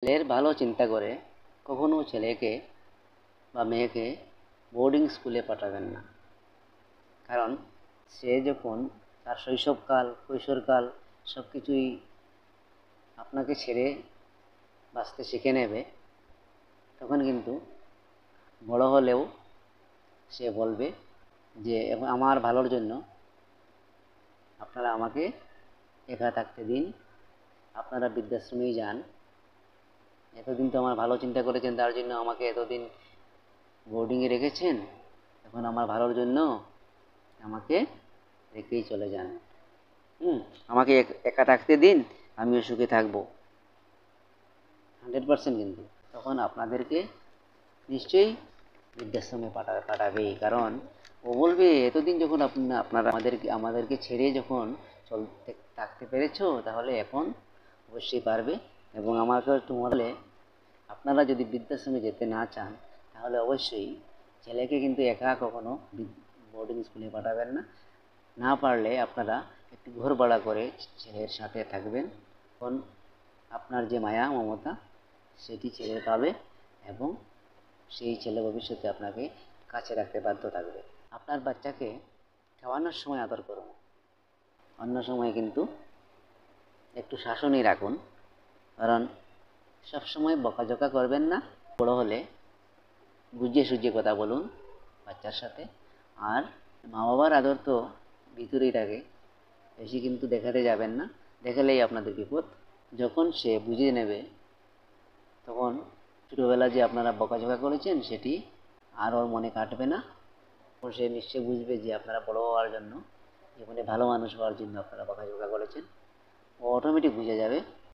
এর ভালো চিন্তা করে কখনো ছেলেকে বা মেয়েকে বোর্ডিং স্কুলে পাঠাবেন না। কারণ সে যখন তার শৈশবকাল কৈশোরকাল সব কিছুই আপনাকে ছেড়ে বাঁচতে শিখে নেবে, তখন কিন্তু বড় হলেও সে বলবে যে আমার ভালোর জন্য আপনারা আমাকে একা থাকতে দিন, আপনারা বৃদ্ধাশ্রমেই যান, এতদিন তো আমার ভালো চিন্তা করেছেন, তার জন্য আমাকে এতদিন বোর্ডিংয়ে রেখেছেন, এখন আমার ভালোর জন্য আমাকে রেখেই চলে যান। আমাকে একা থাকতে দিন, আমিও সুখে থাকবো। 100% কিন্তু তখন আপনাদেরকে নিশ্চয়ই বৃদ্ধাশ্রমে পাঠাবেই। কারণ ও বলবে এতদিন যখন আপনারা আমাদেরকে ছেড়ে যখন চলতে থাকতে পেরেছো, তাহলে এখন অবশ্যই পারবে। এবং আমাকে বলে আপনারা যদি বৃদ্ধাশ্রমে যেতে না চান, তাহলে অবশ্যই ছেলেকে কিন্তু একা কখনো বোর্ডিং স্কুলে পাঠাবেন না। না পারলে আপনারা একটু ঘর ভাড়া করে ছেলের সাথে থাকবেন। তখন আপনার যে মায়া মমতা সেটি ছেলে পাবে এবং সেই ছেলে ভবিষ্যতে আপনাকে কাছে রাখতে বাধ্য থাকবে। আপনার বাচ্চাকে খাওয়ানোর সময় আদর করুন, অন্য সময় কিন্তু একটু শাসনই রাখুন। কারণ সবসময় বকাঝকা করবেন না। বড় হলে বুঝিয়ে সুঝিয়ে কথা বলুন বাচ্চার সাথে। আর মা বাবার আদর তো ভিতরেই থাকে, বেশি কিন্তু দেখাতে যাবেন না, দেখালেই আপনাদের বিপদ। যখন সে বুঝে নেবে, তখন ছোটোবেলা যে আপনারা বকাঝকা করেছেন সেটি আর ওর মনে কাটবে না। সে নিশ্চয়ই বুঝবে যে আপনারা বড় হওয়ার জন্য, জীবনে ভালো মানুষ হওয়ার জন্য আপনারা বকাঝকা করেছেন। ও অটোমেটিক বুঝে যাবে